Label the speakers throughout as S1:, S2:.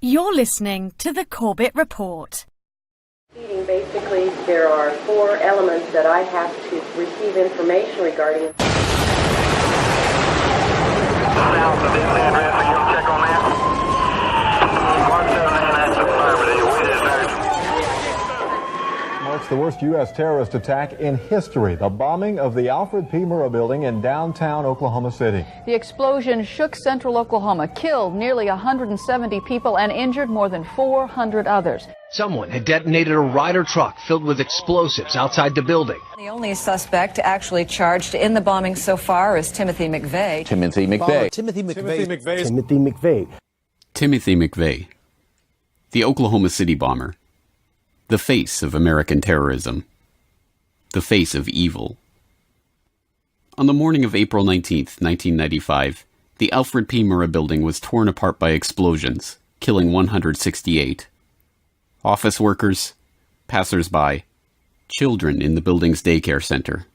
S1: You're listening to the Corbett Report.
S2: Basically, there are 4 elements that I have to receive information regarding.
S3: South of inland risk, you check on that. 179, that's affirmative. Wind is very.
S4: Marks the worst U.S. terrorist attack in history, the bombing of the Alfred P. Murrah building in downtown Oklahoma City.
S5: The explosion shook central Oklahoma, killed nearly 170 people and injured more than 400 others.
S6: Someone had detonated a Ryder truck filled with explosives outside the building.
S7: The only suspect actually charged in the bombing so far is Timothy McVeigh.
S8: Timothy McVeigh.
S9: Timothy McVeigh.
S8: Timothy McVeigh.
S10: Timothy McVeigh, the Oklahoma City bomber, the face of American terrorism, the face of evil. On the morning of April 19th, 1995, the Alfred P. Murrah building was torn apart by explosions, killing 168. Office workers, passers-by, children in the building's daycare center.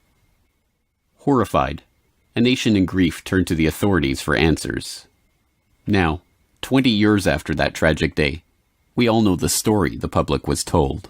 S10: Horrified, a nation in grief turned to the authorities for answers. Now, 20 years after that tragic day, we all know the story the public was told.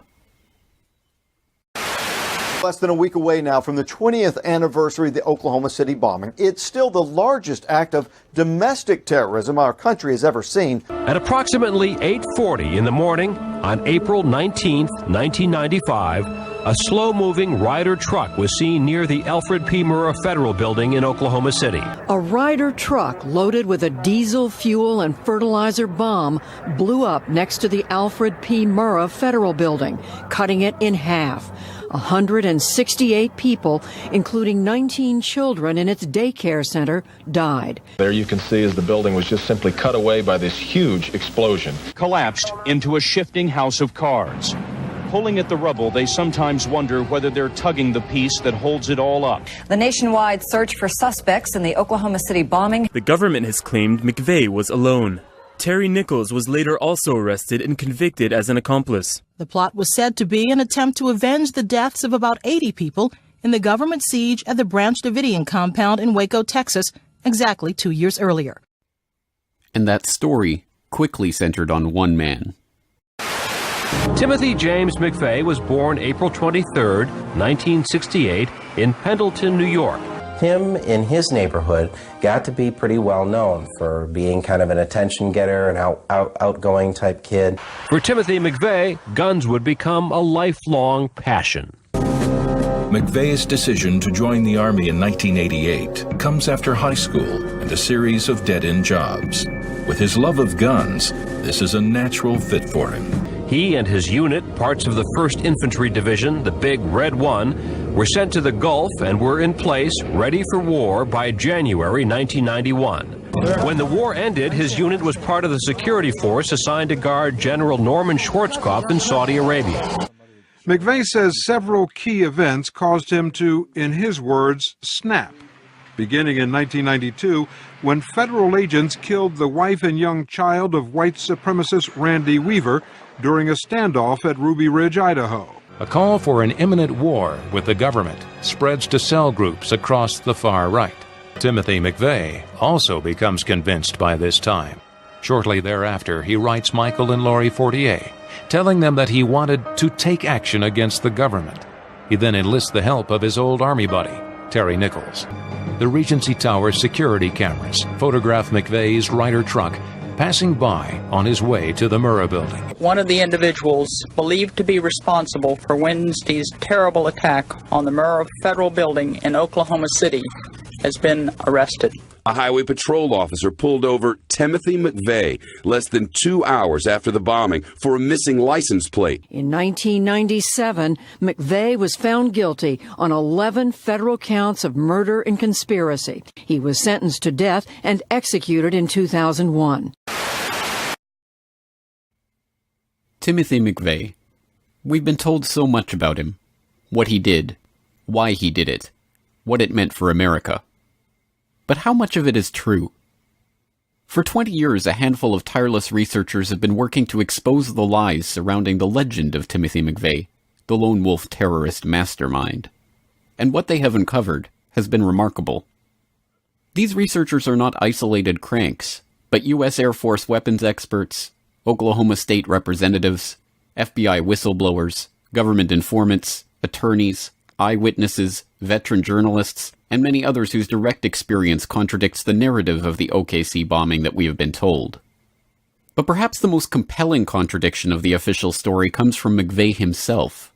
S9: Less than a week away now from the 20th anniversary of the Oklahoma City bombing. It's still the largest act of domestic terrorism our country has ever seen.
S11: At approximately 8:40 in the morning on April 19, 1995, a slow-moving Ryder truck was seen near the Alfred P. Murrah Federal Building in Oklahoma City.
S12: A Ryder truck loaded with a diesel fuel and fertilizer bomb blew up next to the Alfred P. Murrah Federal Building, cutting it in half. 168 people, including 19 children in its daycare center, died.
S13: There you can see as the building was just simply cut away by this huge explosion.
S14: Collapsed into a shifting house of cards. Pulling at the rubble, they sometimes wonder whether they're tugging the piece that holds it all up.
S7: The nationwide search for suspects in the Oklahoma City bombing.
S15: The government has claimed McVeigh was alone. Terry Nichols was later also arrested and convicted as an accomplice.
S16: The plot was said to be an attempt to avenge the deaths of about 80 people in the government siege at the Branch Davidian compound in Waco, Texas, exactly 2 years earlier.
S10: And that story quickly centered on one man.
S11: Timothy James McVeigh was born April 23, 1968, in Pendleton, New York.
S17: Him in his neighborhood got to be pretty well known for being kind of an attention getter, an outgoing type kid.
S11: For Timothy McVeigh, guns would become a lifelong passion.
S18: McVeigh's decision to join the Army in 1988 comes after high school and a series of dead-end jobs. With his love of guns, this is a natural fit for him.
S11: He and his unit, parts of the 1st Infantry Division, the Big Red One, were sent to the Gulf and were in place, ready for war, by January 1991. When the war ended, his unit was part of the security force assigned to guard General Norman Schwarzkopf in Saudi Arabia.
S19: McVeigh says several key events caused him to, in his words, snap. Beginning in 1992, when federal agents killed the wife and young child of white supremacist Randy Weaver during a standoff at Ruby Ridge, Idaho.
S20: A call for an imminent war with the government spreads to cell groups across the far right. Timothy McVeigh also becomes convinced by this time. Shortly thereafter, he writes Michael and Lori Fortier, telling them that he wanted to take action against the government. He then enlists the help of his old Army buddy, Terry Nichols. The Regency Tower security cameras photograph McVeigh's Ryder truck passing by on his way to the Murrah building.
S6: One of the individuals believed to be responsible for Wednesday's terrible attack on the Murrah Federal Building in Oklahoma City has been arrested.
S3: A highway patrol officer pulled over Timothy McVeigh less than 2 hours after the bombing for a missing license plate.
S12: In 1997, McVeigh was found guilty on 11 federal counts of murder and conspiracy. He was sentenced to death and executed in 2001.
S10: Timothy McVeigh. We've been told so much about him. What he did, why he did it, what it meant for America. But how much of it is true? For 20 years, a handful of tireless researchers have been working to expose the lies surrounding the legend of Timothy McVeigh, the lone wolf terrorist mastermind. And what they have uncovered has been remarkable. These researchers are not isolated cranks, but U.S. Air Force weapons experts, Oklahoma state representatives, FBI whistleblowers, government informants, attorneys, eyewitnesses, veteran journalists, and many others whose direct experience contradicts the narrative of the OKC bombing that we have been told. But perhaps the most compelling contradiction of the official story comes from McVeigh himself.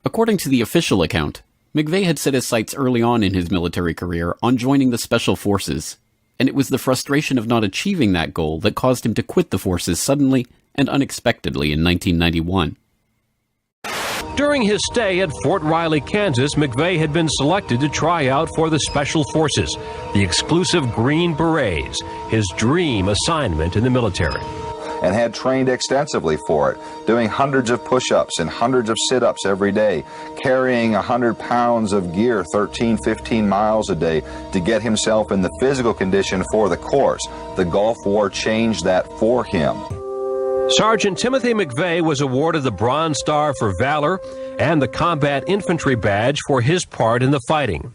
S10: According to the official account, McVeigh had set his sights early on in his military career on joining the Special Forces, and it was the frustration of not achieving that goal that caused him to quit the forces suddenly and unexpectedly in 1991.
S11: During his stay at Fort Riley, Kansas, McVeigh had been selected to try out for the Special Forces, the exclusive Green Berets, his dream assignment in the military.
S21: And had trained extensively for it, doing hundreds of push-ups and hundreds of sit-ups every day, carrying 100 pounds of gear 13, 15 miles a day to get himself in the physical condition for the course. The Gulf War changed that for him.
S11: Sergeant Timothy McVeigh was awarded the Bronze Star for Valor and the Combat Infantry Badge for his part in the fighting.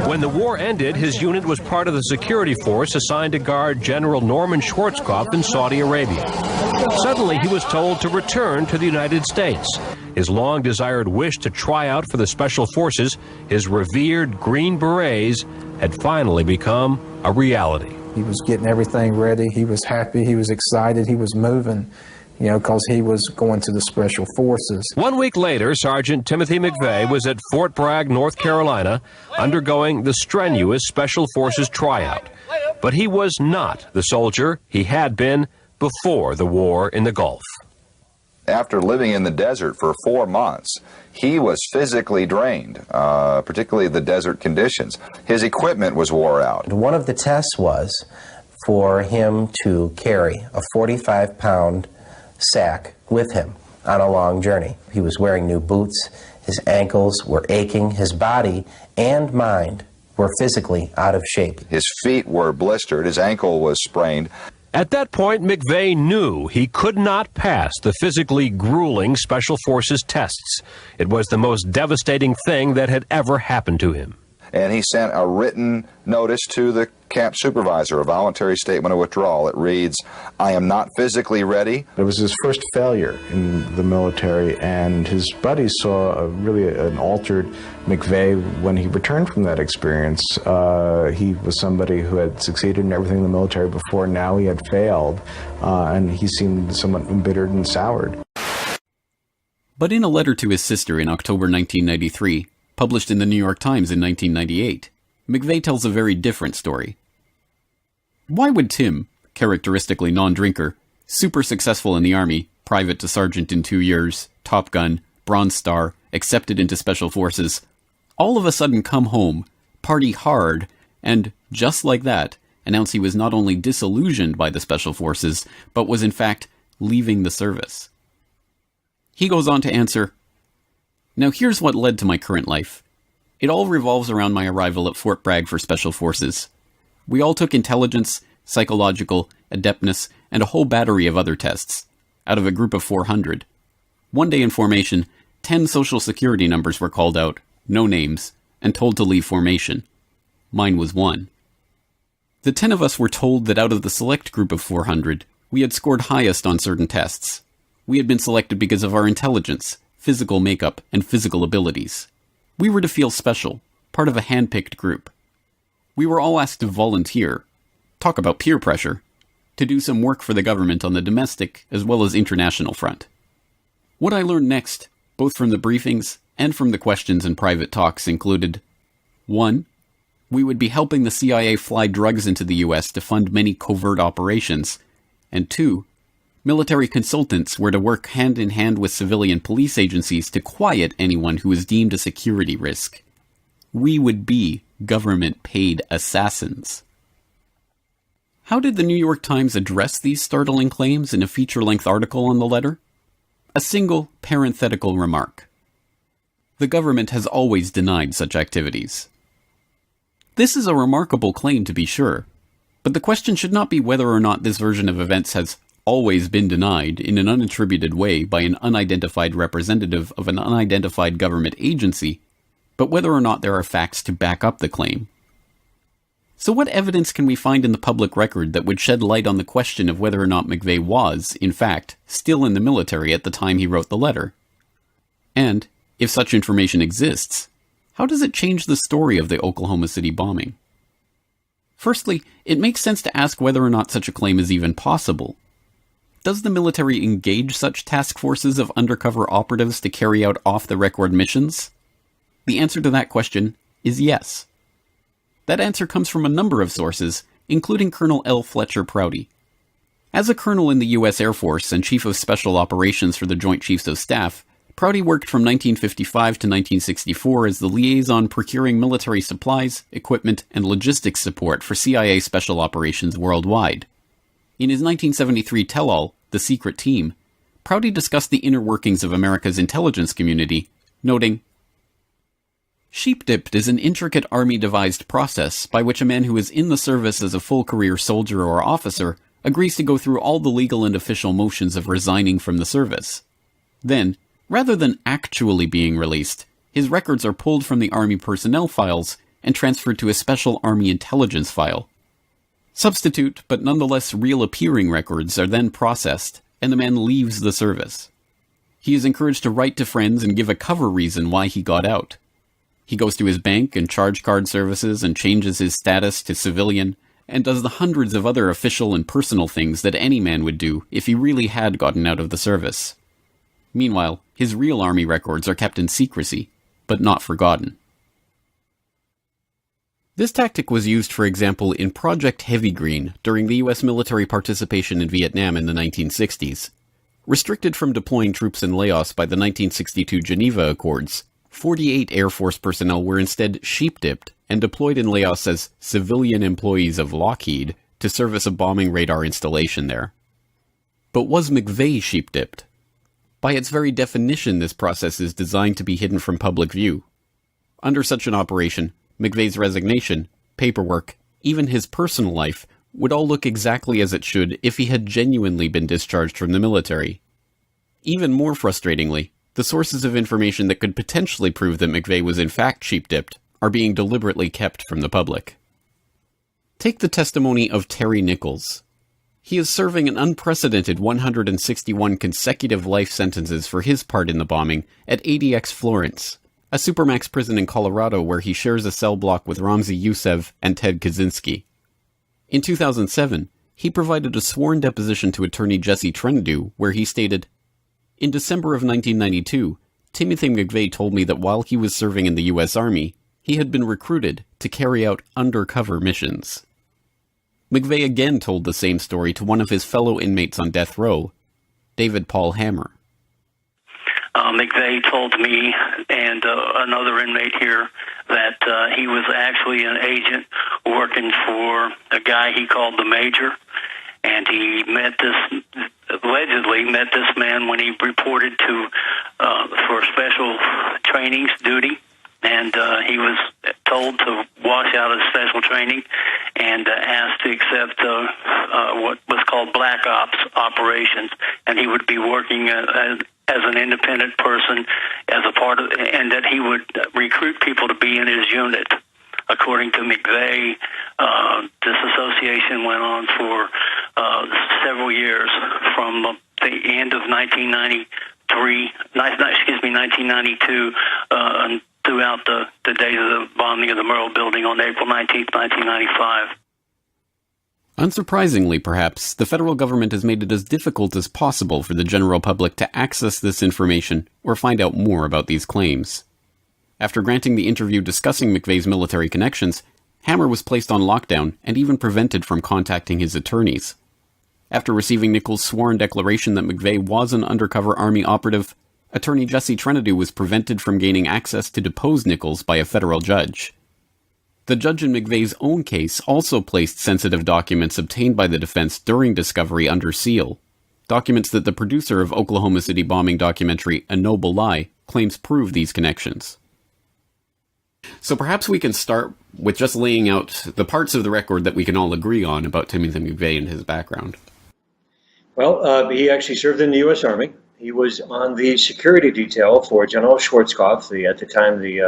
S11: When the war ended, his unit was part of the security force assigned to guard General Norman Schwarzkopf in Saudi Arabia. Suddenly, he was told to return to the United States. His long-desired wish to try out for the Special Forces, his revered Green Berets, had finally become a reality.
S22: He was getting everything ready. He was happy. He was excited. He was moving, because he was going to the Special Forces.
S11: 1 week later, Sergeant Timothy McVeigh was at Fort Bragg, North Carolina, undergoing the strenuous Special Forces tryout. But he was not the soldier he had been before the war in the Gulf.
S21: After living in the desert for 4 months, he was physically drained, particularly the desert conditions. His equipment was wore out.
S17: One of the tests was for him to carry a 45-pound sack with him on a long journey. He was wearing new boots, his ankles were aching, his body and mind were physically out of shape.
S21: His feet were blistered, his ankle was sprained.
S11: At that point, McVeigh knew he could not pass the physically grueling Special Forces tests. It was the most devastating thing that had ever happened to him.
S21: And he sent a written notice to the camp supervisor, a voluntary statement of withdrawal. It reads, "I am not physically ready."
S23: It was his first failure in the military, and his buddies saw really an altered McVeigh when he returned from that experience. He was somebody who had succeeded in everything in the military before. Now he had failed, and he seemed somewhat embittered and soured.
S10: But in a letter to his sister in October 1993, published in the New York Times in 1998, McVeigh tells a very different story. Why would Tim, characteristically non-drinker, super successful in the Army, private to sergeant in 2 years, Top Gun, Bronze Star, accepted into Special Forces, all of a sudden come home, party hard, and, just like that, announce he was not only disillusioned by the Special Forces, but was in fact leaving the service? He goes on to answer, "Now here's what led to my current life. It all revolves around my arrival at Fort Bragg for Special Forces. We all took intelligence, psychological, adeptness, and a whole battery of other tests, out of a group of 400. One day in formation, 10 social security numbers were called out, no names, and told to leave formation. Mine was one. The 10 of us were told that out of the select group of 400, we had scored highest on certain tests. We had been selected because of our intelligence, physical makeup, and physical abilities. We were to feel special, part of a hand-picked group. We were all asked to volunteer, talk about peer pressure, to do some work for the government on the domestic as well as international front. What I learned next, both from the briefings and from the questions and private talks, included 1. We would be helping the CIA fly drugs into the US to fund many covert operations, and 2. Military consultants were to work hand-in-hand with civilian police agencies to quiet anyone who was deemed a security risk. We would be government-paid assassins." How did the New York Times address these startling claims in a feature-length article on the letter? A single parenthetical remark. The government has always denied such activities. This is a remarkable claim, to be sure, but the question should not be whether or not this version of events has always been denied in an unattributed way by an unidentified representative of an unidentified government agency, but whether or not there are facts to back up the claim. So what evidence can we find in the public record that would shed light on the question of whether or not McVeigh was, in fact, still in the military at the time he wrote the letter? And, if such information exists, how does it change the story of the Oklahoma City bombing? Firstly, it makes sense to ask whether or not such a claim is even possible. Does the military engage such task forces of undercover operatives to carry out off-the-record missions? The answer to that question is yes. That answer comes from a number of sources, including Colonel L. Fletcher Prouty. As a colonel in the U.S. Air Force and Chief of Special Operations for the Joint Chiefs of Staff, Prouty worked from 1955 to 1964 as the liaison procuring military supplies, equipment, and logistics support for CIA Special Operations worldwide. In his 1973 tell-all, The Secret Team, Prouty discussed the inner workings of America's intelligence community, noting, "Sheep-dipped is an intricate Army-devised process by which a man who is in the service as a full-career soldier or officer agrees to go through all the legal and official motions of resigning from the service. Then, rather than actually being released, his records are pulled from the Army personnel files and transferred to a special Army intelligence file. Substitute, but nonetheless real-appearing records are then processed, and the man leaves the service. He is encouraged to write to friends and give a cover reason why he got out. He goes to his bank and charge card services and changes his status to civilian, and does the hundreds of other official and personal things that any man would do if he really had gotten out of the service. Meanwhile, his real Army records are kept in secrecy, but not forgotten." This tactic was used, for example, in Project Heavy Green during the U.S. military participation in Vietnam in the 1960s. Restricted from deploying troops in Laos by the 1962 Geneva Accords, 48 Air Force personnel were instead sheep-dipped and deployed in Laos as civilian employees of Lockheed to service a bombing radar installation there. But was McVeigh sheep-dipped? By its very definition, this process is designed to be hidden from public view. Under such an operation, McVeigh's resignation, paperwork, even his personal life, would all look exactly as it should if he had genuinely been discharged from the military. Even more frustratingly, the sources of information that could potentially prove that McVeigh was in fact sheep-dipped are being deliberately kept from the public. Take the testimony of Terry Nichols. He is serving an unprecedented 161 consecutive life sentences for his part in the bombing at ADX Florence, a supermax prison in Colorado where he shares a cell block with Ramzi Youssef and Ted Kaczynski. In 2007, he provided a sworn deposition to attorney Jesse Trentadue where he stated, "In December of 1992, Timothy McVeigh told me that while he was serving in the U.S. Army, he had been recruited to carry out undercover missions." McVeigh again told the same story to one of his fellow inmates on death row, David Paul Hammer.
S1: McVeigh told me and another inmate here that he was actually an agent working for a guy he called the Major, and he allegedly met this man when he reported to for special trainings duty, and he was told to wash out his special training and asked to accept what was called black ops operations, and he would be working as an independent person as a part of, and that he would recruit people to be in his unit. According to McVeigh, this association went on for several years, from the end of 1992, throughout the days of the bombing of the Murrah building on April 19, 1995.
S10: Unsurprisingly, perhaps, the federal government has made it as difficult as possible for the general public to access this information or find out more about these claims. After granting the interview discussing McVeigh's military connections, Hammer was placed on lockdown and even prevented from contacting his attorneys. After receiving Nichols' sworn declaration that McVeigh was an undercover Army operative, attorney Jesse Trentadue was prevented from gaining access to depose Nichols by a federal judge. The judge in McVeigh's own case also placed sensitive documents obtained by the defense during discovery under seal, documents that the producer of Oklahoma City bombing documentary A Noble Lie claims prove these connections. So perhaps we can start with just laying out the parts of the record that we can all agree on about Timothy McVeigh and his background.
S2: Well, he actually served in the U.S. Army. He was on the security detail for General Schwarzkopf, at the time the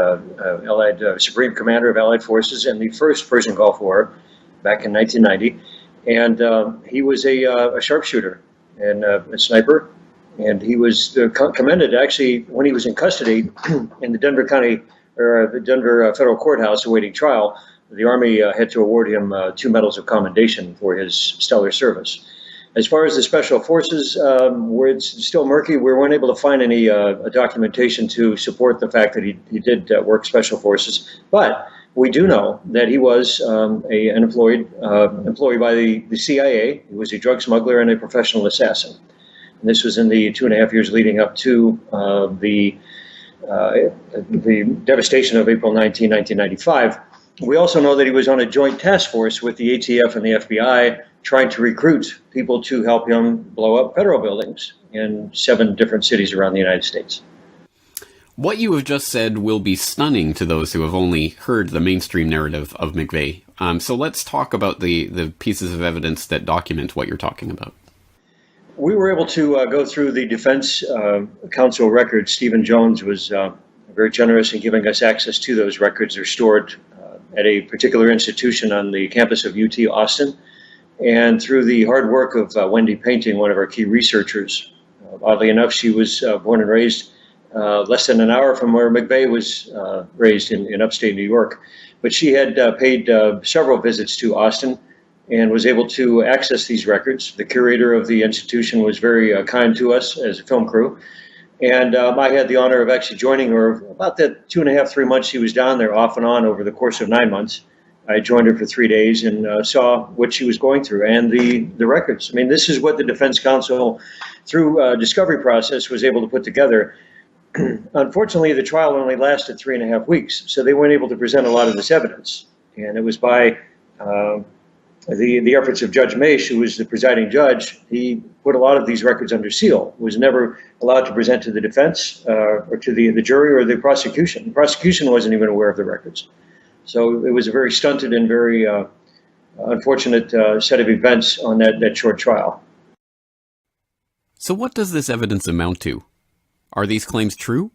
S2: Allied Supreme Commander of Allied Forces in the first Persian Gulf War back in 1990. And he was a sharpshooter and a sniper. And he was commended, actually, when he was in custody in the Denver County, or the Denver Federal Courthouse awaiting trial. The Army had to award him 2 medals of commendation for his stellar service. As far as the Special Forces, where it's still murky, we weren't able to find any documentation to support the fact that he did work Special Forces. But we do know that he was an employee by the CIA. He was a drug smuggler and a professional assassin. And this was in the 2.5 years leading up to the devastation of April 19, 1995. We also know that he was on a joint task force with the ATF and the FBI trying to recruit people to help him blow up federal buildings in 7 different cities around the United States.
S10: What you have just said will be stunning to those who have only heard the mainstream narrative of McVeigh. So let's talk about the pieces of evidence that document what you're talking about.
S2: We were able to go through the Defense Council records. Stephen Jones was very generous in giving us access to those records. They're stored at a particular institution on the campus of UT Austin. And through the hard work of Wendy Painting, one of our key researchers, oddly enough, she was born and raised less than an hour from where McVeigh was raised in upstate New York. But she had paid several visits to Austin and was able to access these records. The curator of the institution was very kind to us as a film crew. And I had the honor of actually joining her about the 2.5, 3 months she was down there, off and on over the course of 9 months. I joined her for 3 days and saw what she was going through and the records. I mean, this is what the Defense Council, through a discovery process, was able to put together. Unfortunately, the trial only lasted 3.5 weeks, so they weren't able to present a lot of this evidence. And it was by the efforts of Judge Maish, who was the presiding judge. He put a lot of these records under seal, was never allowed to present to the defense or to the jury or the prosecution. The prosecution wasn't even aware of the records. So it was a very stunted and very unfortunate set of events on that short trial.
S10: So what does this evidence amount to? Are these claims true?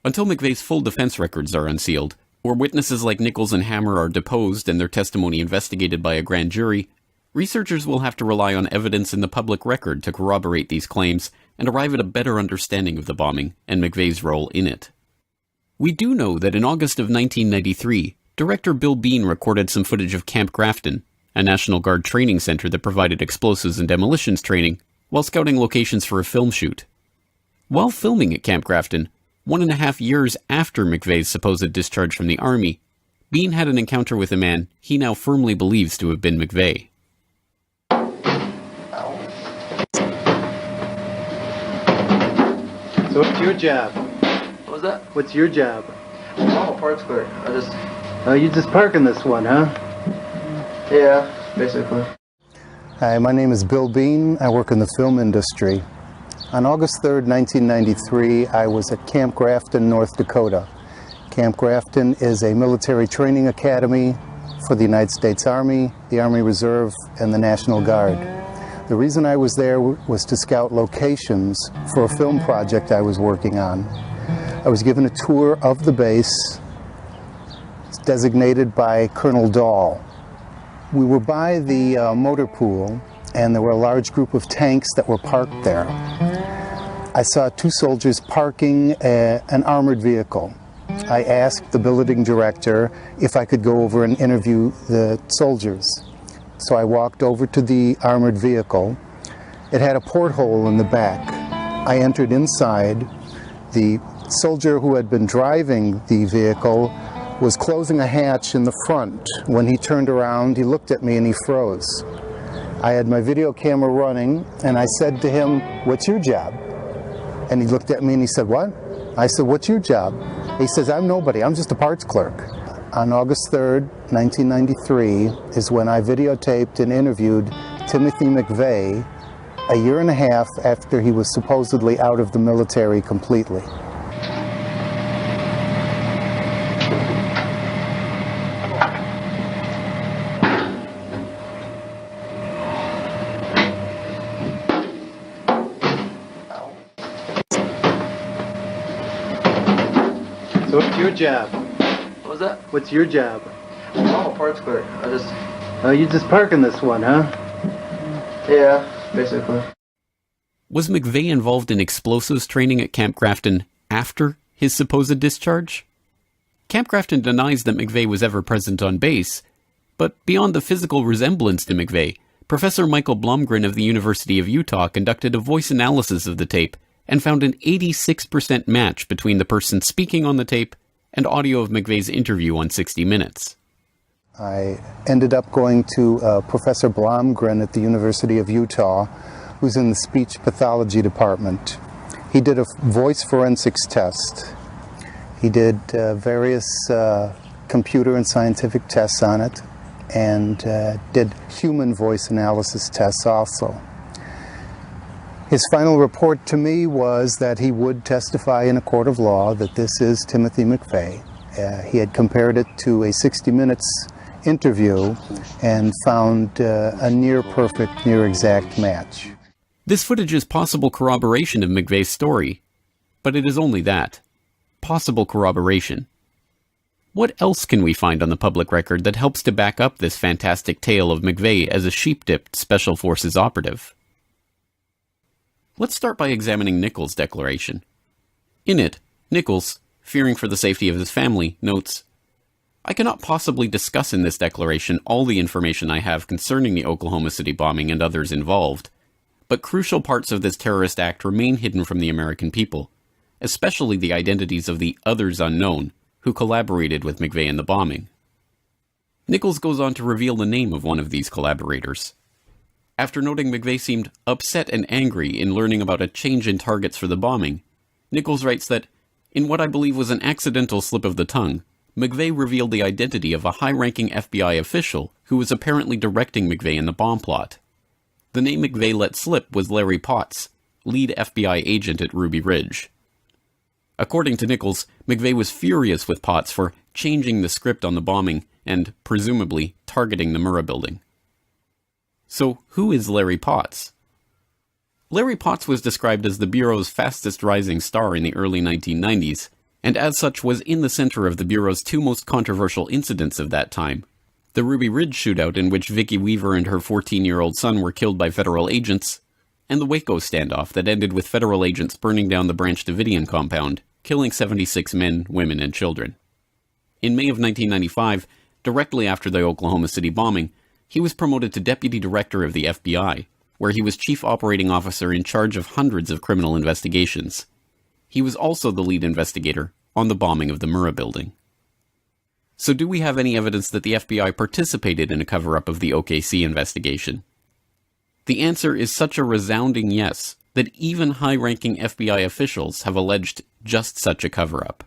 S10: Until McVeigh's full defense records are unsealed, or witnesses like Nichols and Hammer are deposed and their testimony investigated by a grand jury, researchers will have to rely on evidence in the public record to corroborate these claims and arrive at a better understanding of the bombing and McVeigh's role in it. We do know that in August of 1993, Director Bill Bean recorded some footage of Camp Grafton, a National Guard training center that provided explosives and demolitions training, while scouting locations for a film shoot. While filming at Camp Grafton, 1.5 years after McVeigh's supposed discharge from the Army, Bean had an encounter with a man he now firmly believes to have been McVeigh.
S4: So what's your job?
S5: What was that?
S4: What's your job?
S5: Oh, parts clerk.
S4: Oh, you just parking this one, huh?
S5: Yeah, basically.
S24: Hi, my name is Bill Bean. I work in the film industry. On August 3rd, 1993, I was at Camp Grafton, North Dakota. Camp Grafton is a military training academy for the United States Army, the Army Reserve, and the National Guard. The reason I was there was to scout locations for a film project I was working on. I was given a tour of the base, designated by Colonel Dahl. We were by the motor pool, and there were a large group of tanks that were parked there. I saw 2 soldiers parking an armored vehicle. I asked the billeting director if I could go over and interview the soldiers. So I walked over to the armored vehicle. It had a porthole in the back. I entered inside. The soldier who had been driving the vehicle was closing a hatch in the front. When he turned around, he looked at me and he froze. I had my video camera running, and I said to him, "What's your job?" And he looked at me and he said, "What?" I said, "What's your job?" He says, "I'm nobody, I'm just a parts clerk." On August 3rd, 1993 is when I videotaped and interviewed Timothy McVeigh a year and a half after he was supposedly out of the military completely.
S4: So what's your job?
S5: What was that?
S4: What's your job?
S5: I'm a parts clerk.
S4: Oh, you just parking this one, huh?
S5: Yeah, basically.
S10: Was McVeigh involved in explosives training at Camp Grafton after his supposed discharge? Camp Grafton denies that McVeigh was ever present on base, but beyond the physical resemblance to McVeigh, Professor Michael Blomgren of the University of Utah conducted a voice analysis of the tape and found an 86% match between the person speaking on the tape and audio of McVeigh's interview on 60 Minutes.
S24: I ended up going to Professor Blomgren at the University of Utah, who's in the speech pathology department. He did a voice forensics test. He did various computer and scientific tests on it, and did human voice analysis tests also. His final report to me was that he would testify in a court of law that this is Timothy McVeigh. He had compared it to a 60 Minutes interview and found a near-perfect, near-exact match.
S10: This footage is possible corroboration of McVeigh's story, but it is only that. Possible corroboration. What else can we find on the public record that helps to back up this fantastic tale of McVeigh as a sheep-dipped Special Forces operative? Let's start by examining Nichols' Declaration. In it, Nichols, fearing for the safety of his family, notes, "I cannot possibly discuss in this declaration all the information I have concerning the Oklahoma City bombing and others involved, but crucial parts of this terrorist act remain hidden from the American people, especially the identities of the others unknown who collaborated with McVeigh in the bombing." Nichols goes on to reveal the name of one of these collaborators. After noting McVeigh seemed upset and angry in learning about a change in targets for the bombing, Nichols writes that, in what I believe was an accidental slip of the tongue, McVeigh revealed the identity of a high-ranking FBI official who was apparently directing McVeigh in the bomb plot. The name McVeigh let slip was Larry Potts, lead FBI agent at Ruby Ridge. According to Nichols, McVeigh was furious with Potts for changing the script on the bombing and, presumably, targeting the Murrah building. So, who is Larry Potts? Larry Potts was described as the Bureau's fastest rising star in the early 1990s, and as such was in the center of the Bureau's two most controversial incidents of that time: the Ruby Ridge shootout in which Vicki Weaver and her 14-year-old son were killed by federal agents, and the Waco standoff that ended with federal agents burning down the Branch Davidian compound, killing 76 men, women, and children. In May of 1995, directly after the Oklahoma City bombing, he was promoted to Deputy Director of the FBI, where he was Chief Operating Officer in charge of hundreds of criminal investigations. He was also the lead investigator on the bombing of the Murrah building. So do we have any evidence that the FBI participated in a cover-up of the OKC investigation? The answer is such a resounding yes that even high-ranking FBI officials have alleged just such a cover-up.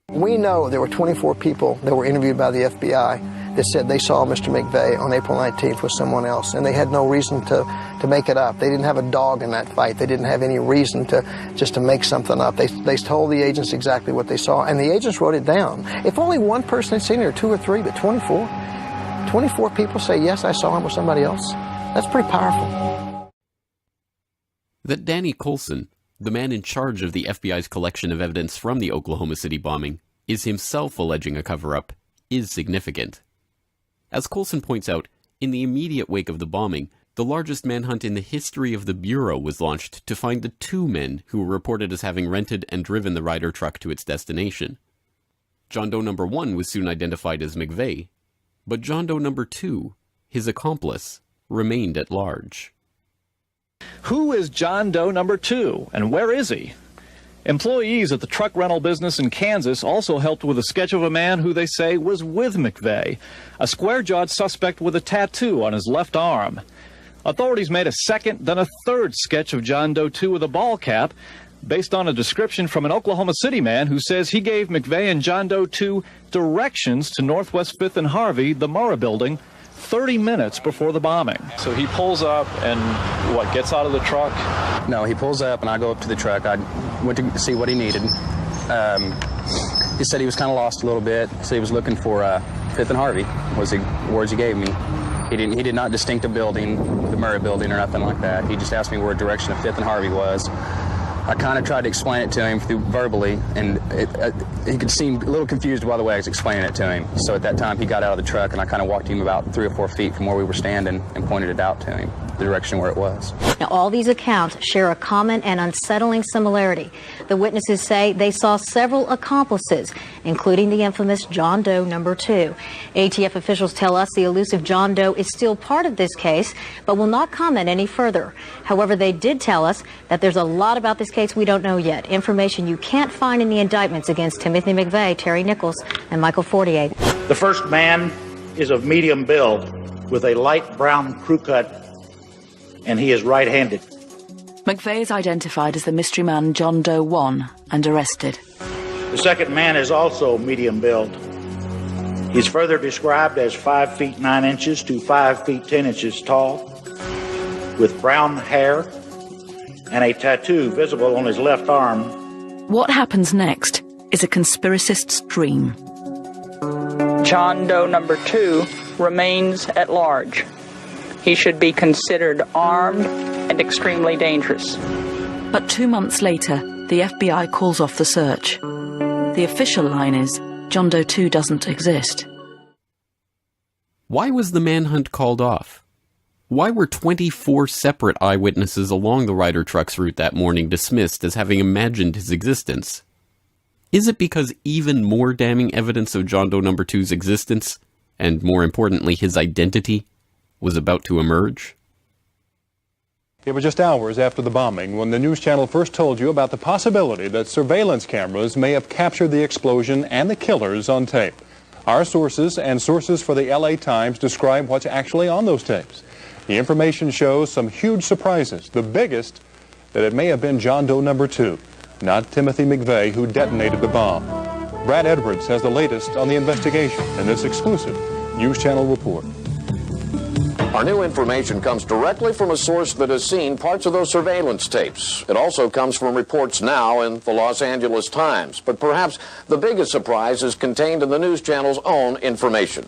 S8: We know there were 24 people that were interviewed by the FBI that said they saw Mr. McVeigh on April 19th with someone else, and they had no reason to make it up. They didn't have a dog in that fight. They didn't have any reason to make something up. They told the agents exactly what they saw, and the agents wrote it down. If only one person had seen it, or two or three, but 24 people say, yes, I saw him with somebody else. That's pretty powerful.
S10: That Danny Coulson, the man in charge of the FBI's collection of evidence from the Oklahoma City bombing, is himself alleging a cover-up, is significant. As Coulson points out, in the immediate wake of the bombing, the largest manhunt in the history of the Bureau was launched to find the two men who were reported as having rented and driven the Ryder truck to its destination. John Doe number 1 was soon identified as McVeigh, but John Doe number 2, his accomplice, remained at large.
S9: Who is John Doe number 2, and where is he? Employees at the truck rental business in Kansas also helped with a sketch of a man who they say was with McVeigh, a square-jawed suspect with a tattoo on his left arm. Authorities made a second, then a third sketch of John Doe 2 with a ball cap, based on a description from an Oklahoma City man who says he gave McVeigh and John Doe 2 directions to Northwest 5th and Harvey, the Murrah building, 30 minutes before the bombing.
S13: So he pulls up and, gets out of the truck?
S14: No, he pulls up and I go up to the truck. I went to see what he needed. He said he was kind of lost a little bit, so he was looking for 5th and Harvey, was the words he gave me. He did not distinct a building, the Murrah building or nothing like that. He just asked me where direction of 5th and Harvey was. I kind of tried to explain it to him verbally, and he could seem a little confused by the way I was explaining it to him. So at that time, he got out of the truck, and I kind of walked him about 3 or 4 feet from where we were standing and pointed it out to him, the direction where it was.
S7: Now, all these accounts share a common and unsettling similarity. The witnesses say they saw several accomplices, including the infamous John Doe number 2. ATF officials tell us the elusive John Doe is still part of this case, but will not comment any further. However, they did tell us that there's a lot about this case we don't know yet, information you can't find in the indictments against Timothy McVeigh, Terry Nichols, and Michael 48.
S15: The first man is of medium build with a light brown crew cut, and he is right-handed.
S16: McVeigh is identified as the mystery man John Doe 1 and arrested.
S15: The second man is also medium build. He's further described as 5 feet 9 inches to 5 feet 10 inches tall, with brown hair and a tattoo visible on his left arm.
S16: What happens next is a conspiracist's dream.
S6: John Doe number 2 remains at large. He should be considered armed and extremely dangerous.
S16: But 2 months later, the FBI calls off the search. The official line is, John Doe 2 doesn't exist.
S10: Why was the manhunt called off? Why were 24 separate eyewitnesses along the Ryder truck's route that morning dismissed as having imagined his existence? Is it because even more damning evidence of John Doe number 2's existence, and more importantly his identity, was about to emerge?
S18: It was just hours after the bombing when the news channel first told you about the possibility that surveillance cameras may have captured the explosion and the killers on tape. Our sources and sources for the LA Times describe what's actually on those tapes. The information shows some huge surprises, the biggest that it may have been John Doe number 2, not Timothy McVeigh, who detonated the bomb. Brad Edwards has the latest on the investigation in this exclusive News Channel report.
S25: Our new information comes directly from a source that has seen parts of those surveillance tapes. It also comes from reports now in the Los Angeles Times. But perhaps the biggest surprise is contained in the news channel's own information.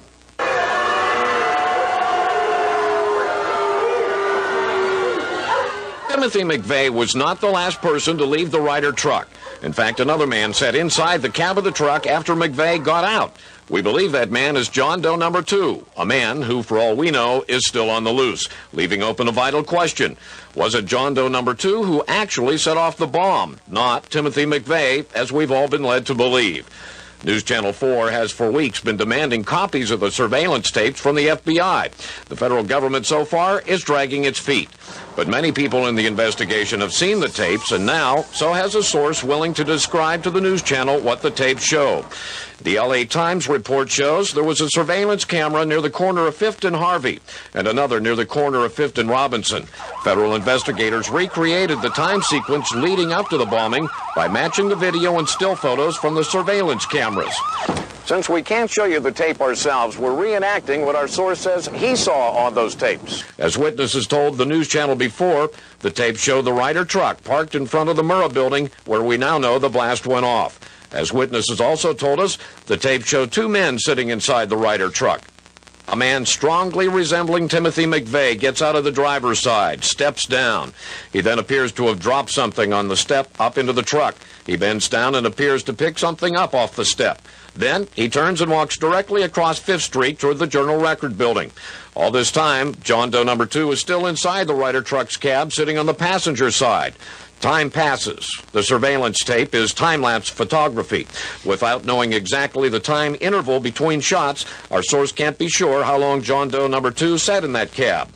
S25: Timothy McVeigh was not the last person to leave the Ryder truck. In fact, another man sat inside the cab of the truck after McVeigh got out. We believe that man is John Doe number 2, a man who, for all we know, is still on the loose, leaving open a vital question. Was it John Doe number 2 who actually set off the bomb, not Timothy McVeigh, as we've all been led to believe? News Channel 4 has for weeks been demanding copies of the surveillance tapes from the FBI. The federal government so far is dragging its feet. But many people in the investigation have seen the tapes, and now so has a source willing to describe to the news channel what the tapes show. The LA Times report shows there was a surveillance camera near the corner of 5th and Harvey and another near the corner of 5th and Robinson. Federal investigators recreated the time sequence leading up to the bombing by matching the video and still photos from the surveillance cameras. Since we can't show you the tape ourselves, we're reenacting what our source says he saw on those tapes. As witnesses told the news channel before, the tapes show the Ryder truck parked in front of the Murrah building where we now know the blast went off. As witnesses also told us, the tape showed 2 men sitting inside the Ryder truck. A man strongly resembling Timothy McVeigh gets out of the driver's side, steps down. He then appears to have dropped something on the step up into the truck. He bends down and appears to pick something up off the step. Then he turns and walks directly across 5th Street toward the Journal Record building. All this time, John Doe number 2 is still inside the Ryder truck's cab, sitting on the passenger side. Time passes. The surveillance tape is time-lapse photography. Without knowing exactly the time interval between shots, our source can't be sure how long John Doe number 2 sat in that cab.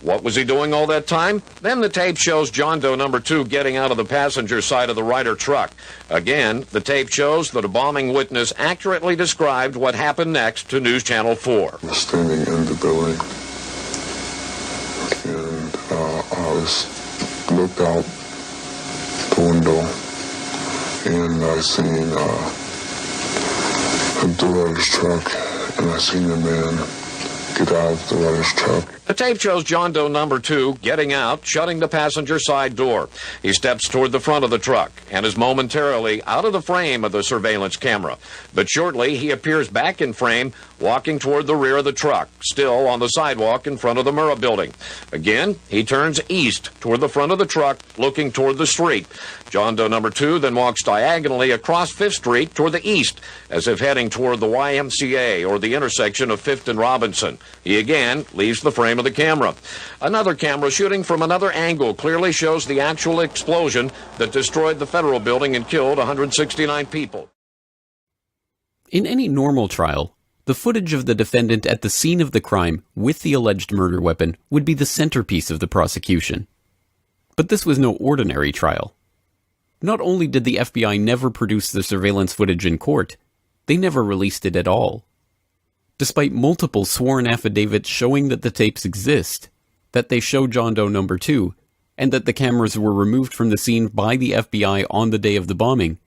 S25: What was he doing all that time? Then the tape shows John Doe number 2 getting out of the passenger side of the Ryder truck. Again, the tape shows that a bombing witness accurately described what happened next to News Channel 4.
S26: I was standing in the building, and I looked out the window, and I seen the Ryder's truck, and I seen the man get out of the Ryder's truck.
S25: The tape shows John Doe number 2 getting out, shutting the passenger side door. He steps toward the front of the truck and is momentarily out of the frame of the surveillance camera. But shortly, he appears back in frame, walking toward the rear of the truck, still on the sidewalk in front of the Murrah building. Again, he turns east toward the front of the truck, looking toward the street. John Doe number 2 then walks diagonally across 5th Street toward the east, as if heading toward the YMCA or the intersection of 5th and Robinson. He again leaves the frame of the camera. Another camera shooting from another angle clearly shows the actual explosion that destroyed the federal building and killed 169 people.
S10: In any normal trial, the footage of the defendant at the scene of the crime with the alleged murder weapon would be the centerpiece of the prosecution. But this was no ordinary trial. Not only did the FBI never produce the surveillance footage in court, they never released it at all. Despite multiple sworn affidavits showing that the tapes exist, that they show John Doe number 2, and that the cameras were removed from the scene by the FBI on the day of the bombing,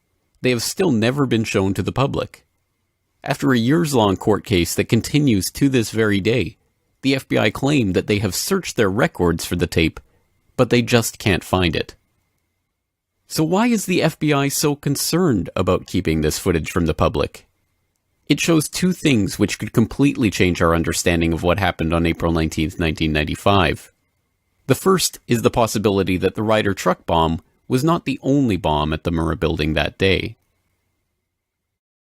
S10: they have still never been shown to the public. After a years-long court case that continues to this very day, the FBI claim that they have searched their records for the tape, but they just can't find it. So why is the FBI so concerned about keeping this footage from the public? It shows two things which could completely change our understanding of what happened on April 19, 1995. The first is the possibility that the Ryder truck bomb was not the only bomb at the Murrah building that day.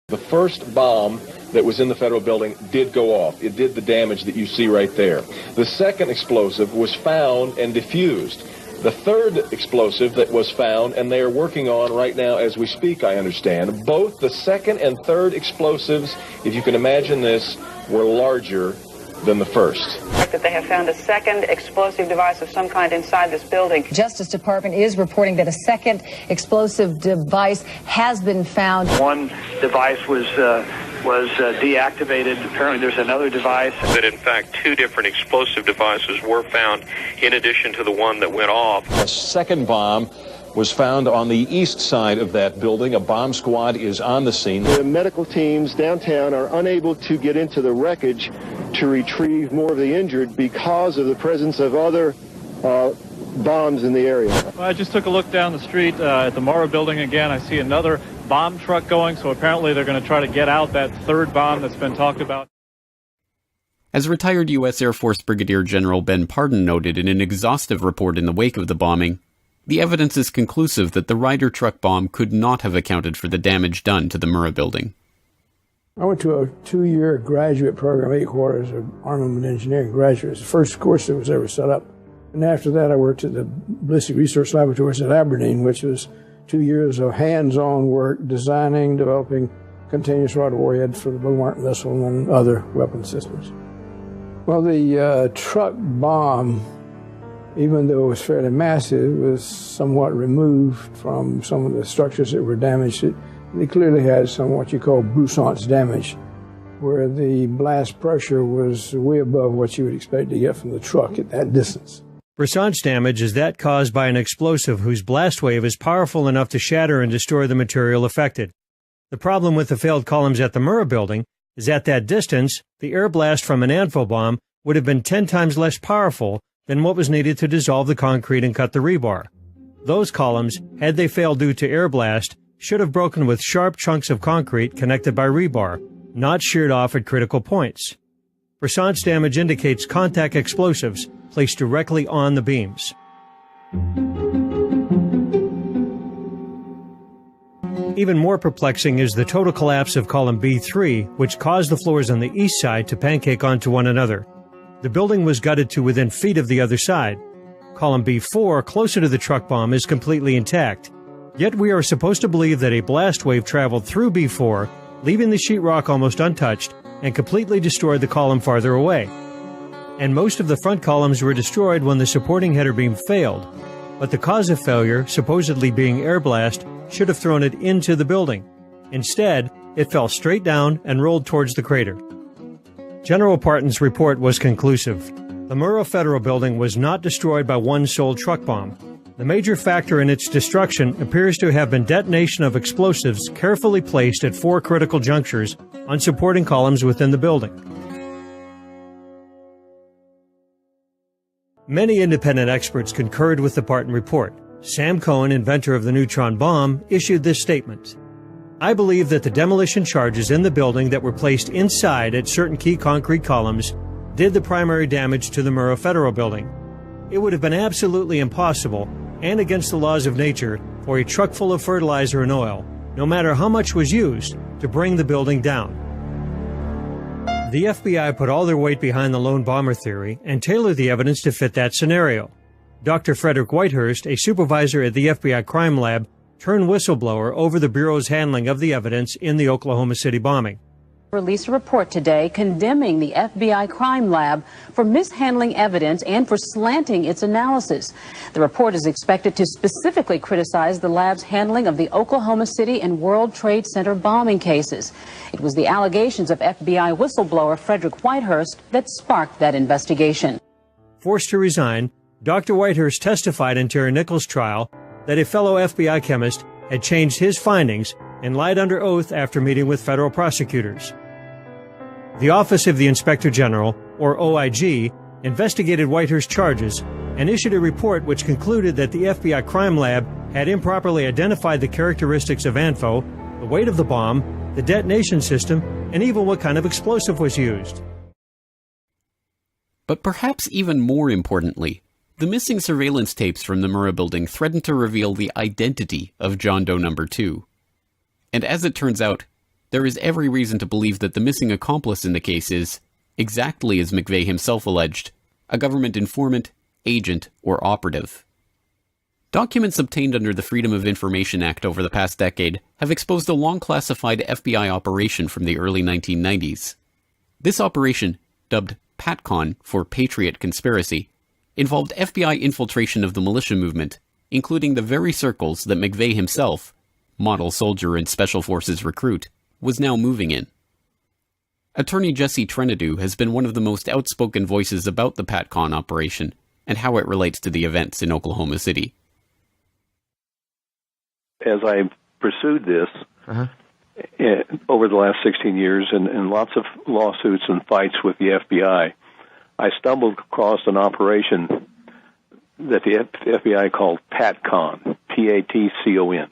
S3: The first bomb that was in the federal building did go off. It did the damage that you see right there. The second explosive was found and diffused. The third explosive that was found, and they are working on right now as we speak, I understand, both the second and third explosives, if you can imagine this, were larger than the first.
S12: That they have found a second explosive device of some kind inside this building.
S17: Justice Department is reporting that a second explosive device has been found.
S19: One device was deactivated. Apparently there's another device.
S20: That in fact 2 different explosive devices were found in addition to the one that went off.
S3: A second bomb was found on the east side of that building. A bomb squad is on the scene.
S22: The medical teams downtown are unable to get into the wreckage to retrieve more of the injured because of the presence of other bombs in the area.
S13: I just took a look down the street at the Murrah building again. I see another bomb truck going, so apparently they're going to try to get out that third bomb that's been talked about.
S10: As retired U.S. Air Force Brigadier General Ben Pardon noted in an exhaustive report in the wake of the bombing, the evidence is conclusive that the Ryder truck bomb could not have accounted for the damage done to the Murrah building.
S27: I went to a 2-year graduate program, 8 quarters of armament engineering graduates, the first course that was ever set up. And after that, I worked at the Ballistic Research Laboratories at Aberdeen, which was 2 years of hands-on work designing, developing continuous rod warheads for the Bomark missile and other weapon systems. Well, the truck bomb, even though it was fairly massive, was somewhat removed from some of the structures that were damaged. It clearly had some what you call broussance damage, where the blast pressure was way above what you would expect to get from the truck at that distance.
S28: Broussance damage is that caused by an explosive whose blast wave is powerful enough to shatter and destroy the material affected. The problem with the failed columns at the Murrah building is at that distance, the air blast from an anvil bomb would have been 10 times less powerful than what was needed to dissolve the concrete and cut the rebar. Those columns, had they failed due to air blast, should have broken with sharp chunks of concrete connected by rebar, not sheared off at critical points. Broussance damage indicates contact explosives placed directly on the beams. Even more perplexing is the total collapse of column B3, which caused the floors on the east side to pancake onto one another. The building was gutted to within feet of the other side. Column B4, closer to the truck bomb, is completely intact. Yet we are supposed to believe that a blast wave traveled through B4, leaving the sheetrock almost untouched, and completely destroyed the column farther away. And most of the front columns were destroyed when the supporting header beam failed. But the cause of failure, supposedly being air blast, should have thrown it into the building. Instead, it fell straight down and rolled towards the crater. General Parton's report was conclusive. The Murrah Federal Building was not destroyed by one sole truck bomb. The major factor in its destruction appears to have been detonation of explosives carefully placed at 4 critical junctures on supporting columns within the building. Many independent experts concurred with the Parton report. Sam Cohen, inventor of the neutron bomb, issued this statement. I believe that the demolition charges in the building that were placed inside at certain key concrete columns did the primary damage to the Murrah Federal Building. It would have been absolutely impossible and against the laws of nature for a truck full of fertilizer and oil, no matter how much was used, to bring the building down. The FBI put all their weight behind the lone bomber theory and tailored the evidence to fit that scenario. Dr. Frederick Whitehurst, a supervisor at the FBI crime lab, turned whistleblower over the Bureau's handling of the evidence in the Oklahoma City bombing.
S1: Released a report today condemning the FBI crime lab for mishandling evidence and for slanting its analysis. The report is expected to specifically criticize the lab's handling of the Oklahoma City and World Trade Center bombing cases. It was the allegations of FBI whistleblower Frederick Whitehurst that sparked that investigation.
S28: Forced to resign, Dr. Whitehurst testified in Terry Nichols' trial that a fellow FBI chemist had changed his findings and lied under oath after meeting with federal prosecutors. The Office of the Inspector General, or OIG, investigated Whitehurst's charges and issued a report which concluded that the FBI crime lab had improperly identified the characteristics of ANFO, the weight of the bomb, the detonation system, and even what kind of explosive was used.
S10: But perhaps even more importantly, the missing surveillance tapes from the Murrah building threatened to reveal the identity of John Doe No. 2. And as it turns out, there is every reason to believe that the missing accomplice in the case is, exactly as McVeigh himself alleged, a government informant, agent, or operative. Documents obtained under the Freedom of Information Act over the past decade have exposed a long-classified FBI operation from the early 1990s. This operation, dubbed PATCON for Patriot Conspiracy, involved FBI infiltration of the militia movement, including the very circles that McVeigh himself, model soldier and Special Forces recruit, was now moving in. Attorney Jesse Trenadu has been one of the most outspoken voices about the PATCON operation and how it relates to the events in Oklahoma City.
S2: As I pursued this over the last 16 years and lots of lawsuits and fights with the FBI, I stumbled across an operation that the FBI called PATCON, P-A-T-C-O-N.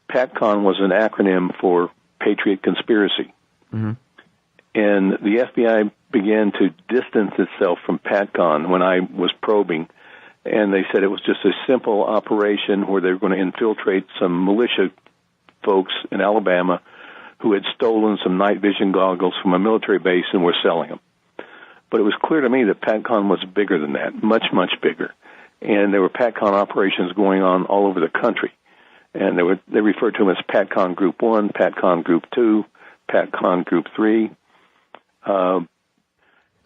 S2: PATCON was an acronym for Patriot Conspiracy. Mm-hmm. And the FBI began to distance itself from PATCON when I was probing, and they said it was just a simple operation where they were going to infiltrate some militia folks in Alabama who had stolen some night vision goggles from a military base and were selling them. But it was clear to me that PATCON was bigger than that, much, much bigger. And there were PATCON operations going on all over the country. And they referred to them as PATCON Group 1, PATCON Group 2, PATCON Group 3.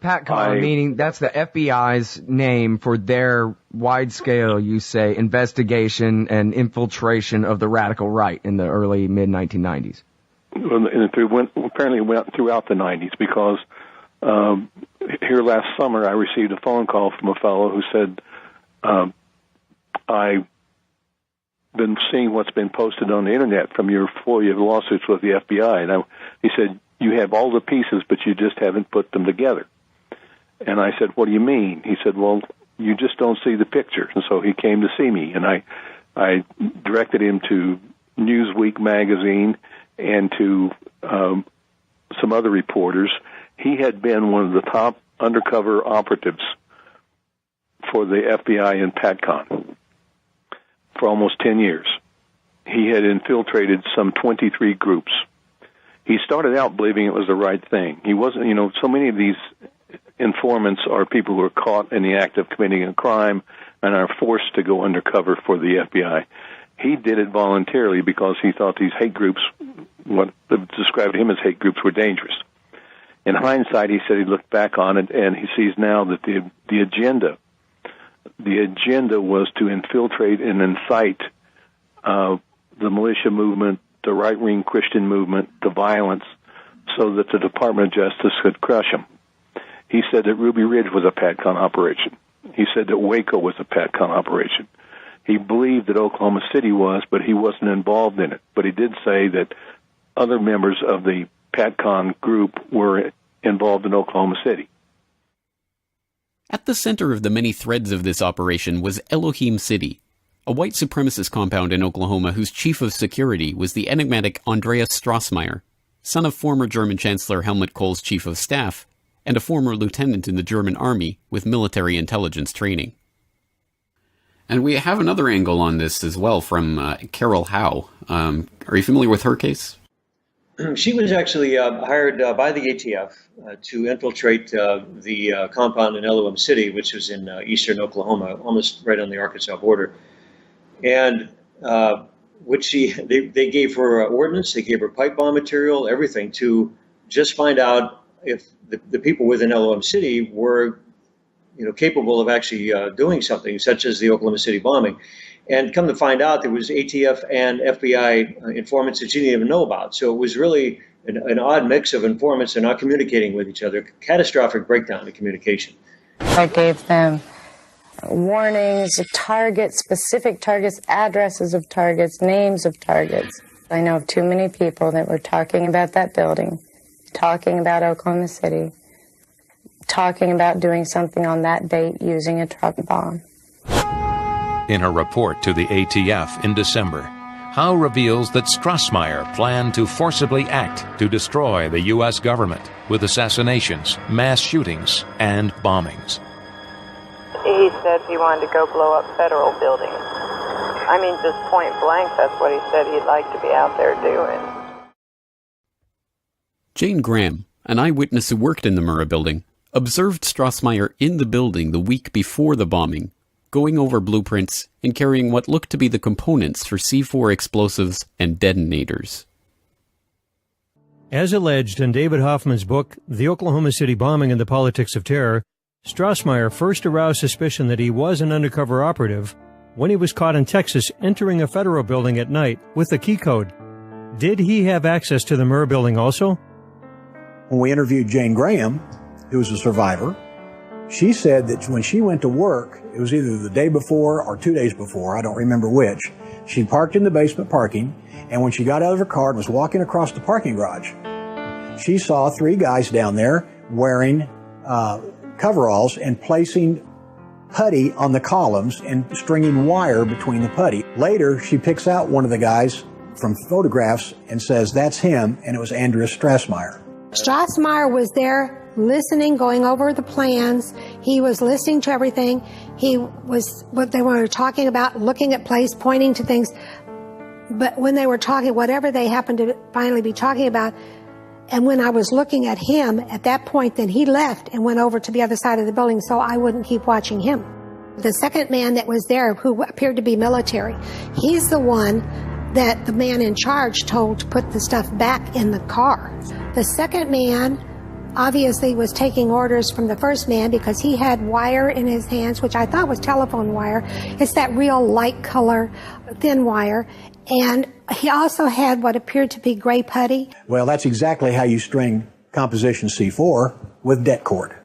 S4: PATCON, meaning that's the FBI's name for their wide-scale, you say, investigation and infiltration of the radical right in the early, mid-1990s.
S2: And it apparently went throughout the 90s because here last summer I received a phone call from a fellow who said, I've been seeing what's been posted on the Internet from your FOIA lawsuits with the FBI. And he said, you have all the pieces, but you just haven't put them together. And I said, what do you mean? He said, well, you just don't see the picture. And so he came to see me, and I directed him to Newsweek magazine and to some other reporters. He had been one of the top undercover operatives for the FBI in PATCON for almost 10 years. He had infiltrated some 23 groups. He started out believing it was the right thing. He wasn't, so many of these informants are people who are caught in the act of committing a crime and are forced to go undercover for the FBI. He did it voluntarily because he thought these hate groups, what described him as hate groups, were dangerous. In hindsight, he said he looked back on it and he sees now that the agenda was to infiltrate and incite the militia movement, the right-wing Christian movement, the violence, so that the Department of Justice could crush them. He said that Ruby Ridge was a PATCON operation. He said that Waco was a PATCON operation. He believed that Oklahoma City was, but he wasn't involved in it. But he did say that other members of the PATCON group were involved in Oklahoma City.
S10: At the center of the many threads of this operation was Elohim City, a white supremacist compound in Oklahoma whose chief of security was the enigmatic Andreas Strassmeyer, son of former German Chancellor Helmut Kohl's chief of staff, and a former lieutenant in the German army with military intelligence training. And we have another angle on this as well from Carol Howe. Are you familiar with her case?
S5: She was actually hired by the ATF to infiltrate the compound in Elohim City, which was in eastern Oklahoma, almost right on the Arkansas border. And they gave her ordnance, they gave her pipe bomb material, everything to just find out if the people within Elohim City were, capable of actually doing something, such as the Oklahoma City bombing. And come to find out, there was ATF and FBI informants that she didn't even know about. So it was really an odd mix of informants. They're not communicating with each other. Catastrophic breakdown in communication.
S8: I gave them warnings, targets, specific targets, addresses of targets, names of targets. I know of too many people that were talking about that building, talking about Oklahoma City, talking about doing something on that date using a truck bomb.
S9: In her report to the ATF in December, Howe reveals that Strassmeyer planned to forcibly act to destroy the U.S. government with assassinations, mass shootings, and bombings.
S8: He said he wanted to go blow up federal buildings. I mean, just point blank, that's what he said he'd like to be out there doing.
S10: Jane Graham, an eyewitness who worked in the Murrah building, observed Strassmeyer in the building the week before the bombing, going over blueprints and carrying what looked to be the components for C4 explosives and detonators.
S28: As alleged in David Hoffman's book, The Oklahoma City Bombing and the Politics of Terror, Strassmeyer first aroused suspicion that he was an undercover operative when he was caught in Texas entering a federal building at night with a key code. Did he have access to the Murrah building also?
S11: When we interviewed Jane Graham, who was a survivor, she said that when she went to work, it was either the day before or 2 days before, I don't remember which, she parked in the basement parking, and when she got out of her car and was walking across the parking garage, she saw 3 guys down there wearing coveralls and placing putty on the columns and stringing wire between the putty. Later, she picks out one of the guys from photographs and says, that's him, and it was Andreas Strassmeyer.
S14: Strassmeyer was there listening, going over the plans. He was listening to everything. He was what they were talking about, looking at place, pointing to things. But when they were talking, whatever they happened to finally be talking about, and when I was looking at him at that point, then he left and went over to the other side of the building so I wouldn't keep watching him. The second man that was there, who appeared to be military, he's the one that the man in charge told to put the stuff back in the car. The second man obviously was taking orders from the first man because he had wire in his hands, which I thought was telephone wire. It's that real light color, thin wire. And he also had what appeared to be gray putty.
S11: Well, that's exactly how you string composition C4 with det cord.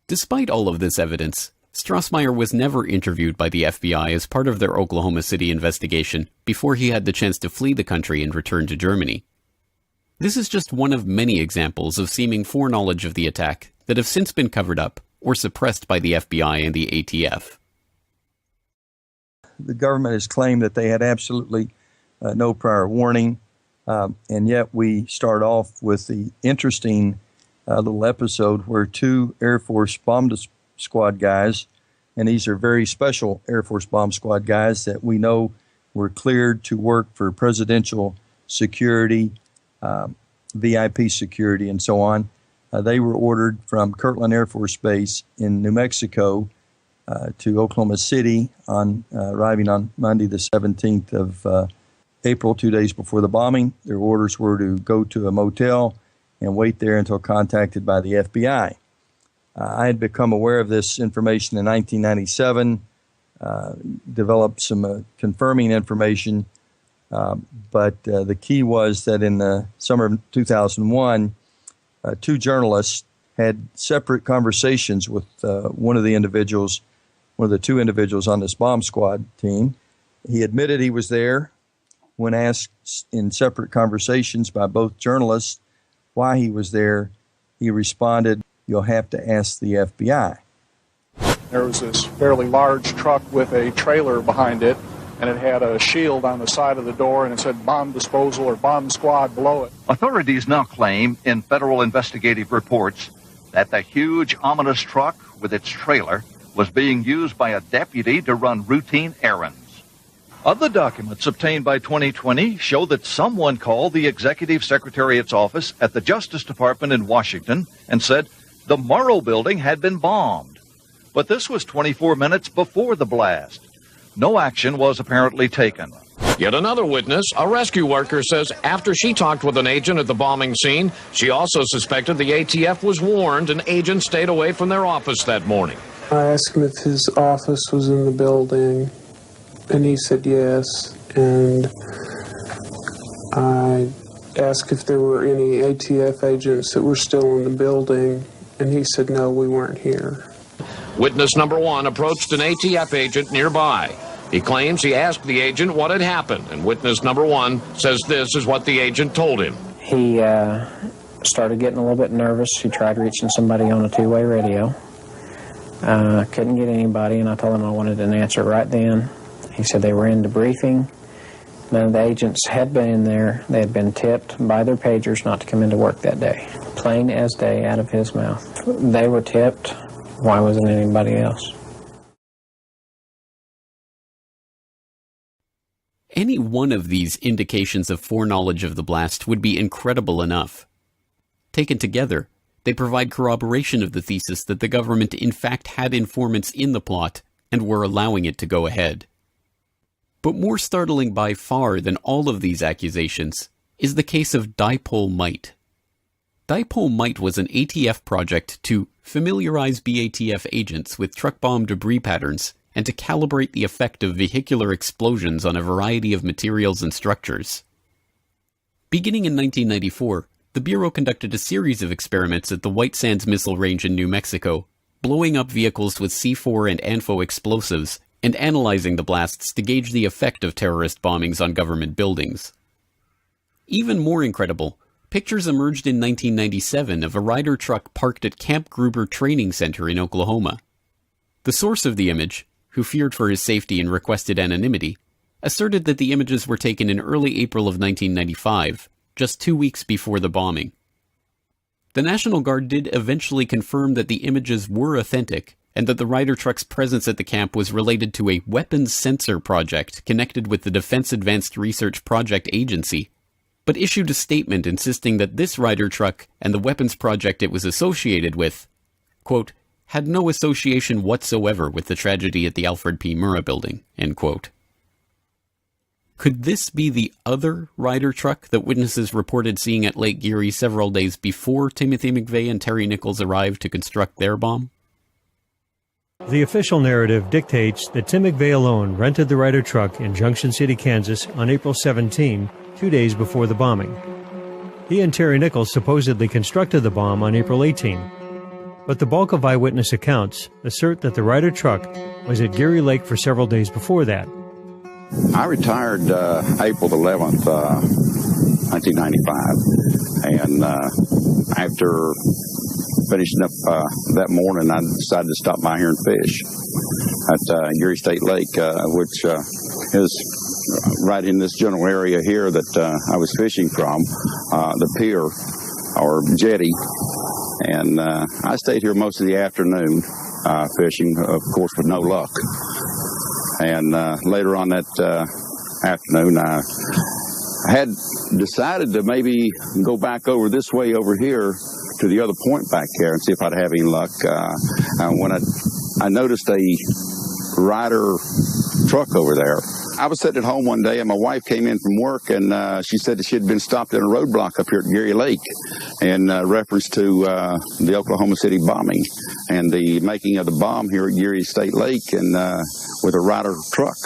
S10: Despite all of this evidence, Strassmeyer was never interviewed by the FBI as part of their Oklahoma City investigation before he had the chance to flee the country and return to Germany. This is just one of many examples of seeming foreknowledge of the attack that have since been covered up or suppressed by the FBI and the ATF.
S21: The government has claimed that they had absolutely no prior warning, and yet we start off with the interesting little episode where 2 Air Force bomb squad guys, and these are very special Air Force bomb squad guys that we know were cleared to work for presidential security, VIP security, and so on. They were ordered from Kirtland Air Force Base in New Mexico to Oklahoma City, arriving on Monday the 17th of April, 2 days before the bombing. Their orders were to go to a motel and wait there until contacted by the FBI. I had become aware of this information in 1997, developed some confirming information, but the key was that in the summer of 2001, 2 journalists had separate conversations with one of the 2 individuals on this bomb squad team. He admitted he was there. When asked in separate conversations by both journalists why he was there, he responded, you'll have to ask the FBI.
S6: There was this fairly large truck with a trailer behind it, and it had a shield on the side of the door, and it said bomb disposal or bomb squad below it.
S7: Authorities now claim in federal investigative reports that the huge, ominous truck with its trailer was being used by a deputy to run routine errands. Other documents obtained by 2020 show that someone called the Executive Secretariat's office at the Justice Department in Washington and said the Murrah building had been bombed. But this was 24 minutes before the blast. No action was apparently taken.
S25: Yet another witness, a rescue worker, says after she talked with an agent at the bombing scene, she also suspected the ATF was warned and agents stayed away from their office that morning.
S15: I asked him if his office was in the building, and he said yes, and I asked if there were any ATF agents that were still in the building, and he said no, we weren't here.
S25: Witness number one approached an ATF agent nearby. He claims he asked the agent what had happened, and witness number one says this is what the agent told him.
S16: He started getting a little bit nervous. He tried reaching somebody on a two-way radio. Couldn't get anybody, and I told him I wanted an answer right then. He said they were in debriefing. None of the agents had been in there. They had been tipped by their pagers not to come into work that day. Plain as day out of his mouth. They were tipped. Why wasn't anybody else?
S10: Any one of these indications of foreknowledge of the blast would be incredible enough. Taken together, they provide corroboration of the thesis that the government in fact had informants in the plot and were allowing it to go ahead. But more startling by far than all of these accusations is the case of dipole might. Dipole might was an ATF project to familiarize BATF agents with truck bomb debris patterns and to calibrate the effect of vehicular explosions on a variety of materials and structures. Beginning in 1994, the Bureau conducted a series of experiments at the White Sands Missile Range in New Mexico, blowing up vehicles with C4 and ANFO explosives and analyzing the blasts to gauge the effect of terrorist bombings on government buildings. Even more incredible, pictures emerged in 1997 of a Ryder truck parked at Camp Gruber Training Center in Oklahoma. The source of the image, who feared for his safety and requested anonymity, asserted that the images were taken in early April of 1995, just 2 weeks before the bombing. The National Guard did eventually confirm that the images were authentic, and that the Ryder truck's presence at the camp was related to a weapons sensor project connected with the Defense Advanced Research Project Agency, but issued a statement insisting that this Ryder truck and the weapons project it was associated with, quote, had no association whatsoever with the tragedy at the Alfred P. Murrah building, end quote. Could this be the other Ryder truck that witnesses reported seeing at Lake Geary several days before Timothy McVeigh and Terry Nichols arrived to construct their bomb?
S28: The official narrative dictates that Tim McVeigh alone rented the Ryder truck in Junction City, Kansas on April 17, 2 days before the bombing. He and Terry Nichols supposedly constructed the bomb on April 18. But the bulk of eyewitness accounts assert that the Ryder truck was at Geary Lake for several days before that.
S18: I retired April 11th, 1995, and after finishing up that morning, I decided to stop by here and fish at Geary State Lake, which is right in this general area here that I was fishing from, the pier or jetty. And I stayed here most of the afternoon fishing, of course, with no luck. And later on that afternoon, I had decided to maybe go back over this way over here to the other point back here and see if I'd have any luck. When I noticed a Ryder truck over there. I was sitting at home one day, and my wife came in from work, and she said that she had been stopped in a roadblock up here at Geary Lake in reference to the Oklahoma City bombing and the making of the bomb here at Geary State Lake and with a Ryder truck.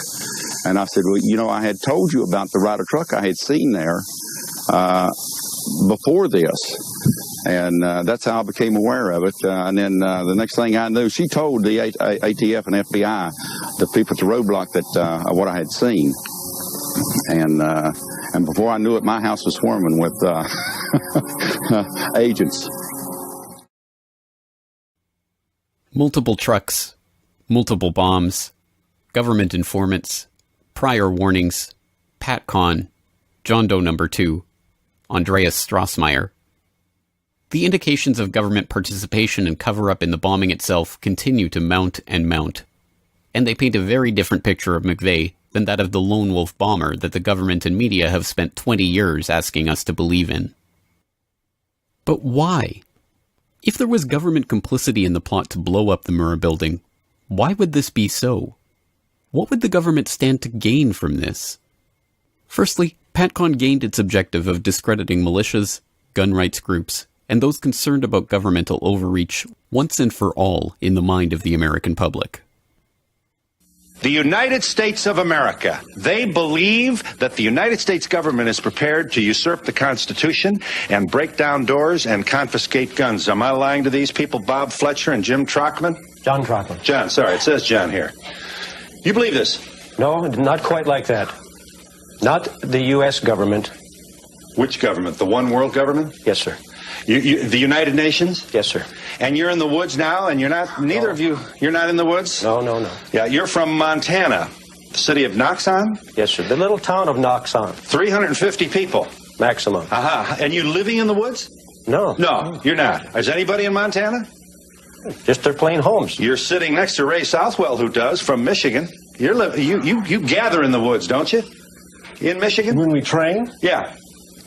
S18: And I said, well, you know, I had told you about the Ryder truck I had seen there before this. And that's how I became aware of it. And then the next thing I knew, she told the ATF and FBI, the people at the roadblock, that what I had seen. And before I knew it, my house was swarming with agents.
S10: Multiple trucks, multiple bombs, government informants, prior warnings, Pat Kahn, John Doe No. 2, Andreas Strassmeyer. The indications of government participation and cover-up in the bombing itself continue to mount and mount, and they paint a very different picture of McVeigh than that of the lone wolf bomber that the government and media have spent 20 years asking us to believe in. But why? If there was government complicity in the plot to blow up the Murrah building, why would this be so? What would the government stand to gain from this? Firstly, PatCon gained its objective of discrediting militias, gun rights groups, and those concerned about governmental overreach once and for all in the mind of the American public.
S3: The United States of America, they believe that the United States government is prepared to usurp the Constitution and break down doors and confiscate guns. Am I lying to these people, Bob Fletcher and Jim Trockman?
S12: John Trockman.
S3: John, sorry, it says John here. You believe this?
S12: No, not quite like that. Not the U.S. government.
S3: Which government? The one world government?
S12: Yes, sir.
S3: The United Nations?
S12: Yes, sir.
S3: And you're in the woods now, and you're not, neither of you, you're not in the woods?
S12: No, no, no.
S3: Yeah, you're from Montana, the city of Noxon?
S12: Yes, sir. The little town of Noxon.
S3: 350 people.
S12: Maximum.
S3: Aha. And you living in the woods?
S12: No.
S3: No, you're not. Is anybody in Montana?
S12: Just their plain homes.
S3: You're sitting next to Ray Southwell, who does, from Michigan. You gather in the woods, don't you? In Michigan?
S22: When we train?
S3: Yeah.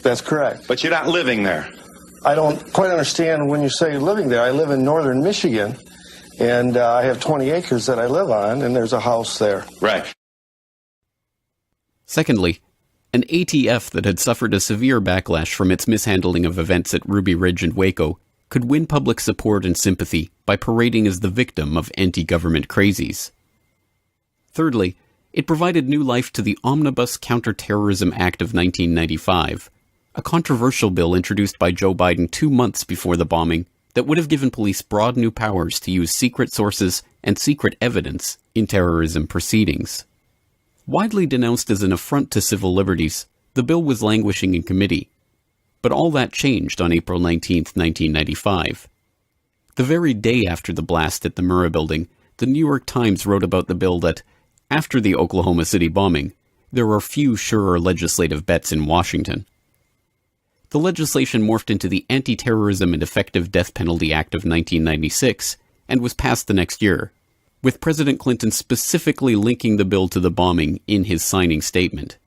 S22: That's correct.
S3: But you're not living there.
S22: I don't quite understand when you say living there. I live in northern Michigan, and I have 20 acres that I live on, and there's a house there.
S3: Right.
S10: Secondly, an ATF that had suffered a severe backlash from its mishandling of events at Ruby Ridge and Waco could win public support and sympathy by parading as the victim of anti-government crazies. Thirdly, it provided new life to the Omnibus Counterterrorism Act of 1995, a controversial bill introduced by Joe Biden 2 months before the bombing that would have given police broad new powers to use secret sources and secret evidence in terrorism proceedings. Widely denounced as an affront to civil liberties, the bill was languishing in committee. But all that changed on April 19, 1995. The very day after the blast at the Murrah building, the New York Times wrote about the bill that, after the Oklahoma City bombing, there were few surer legislative bets in Washington. The legislation morphed into the Anti-Terrorism and Effective Death Penalty Act of 1996 and was passed the next year, with President Clinton specifically linking the bill to the bombing in his signing statement.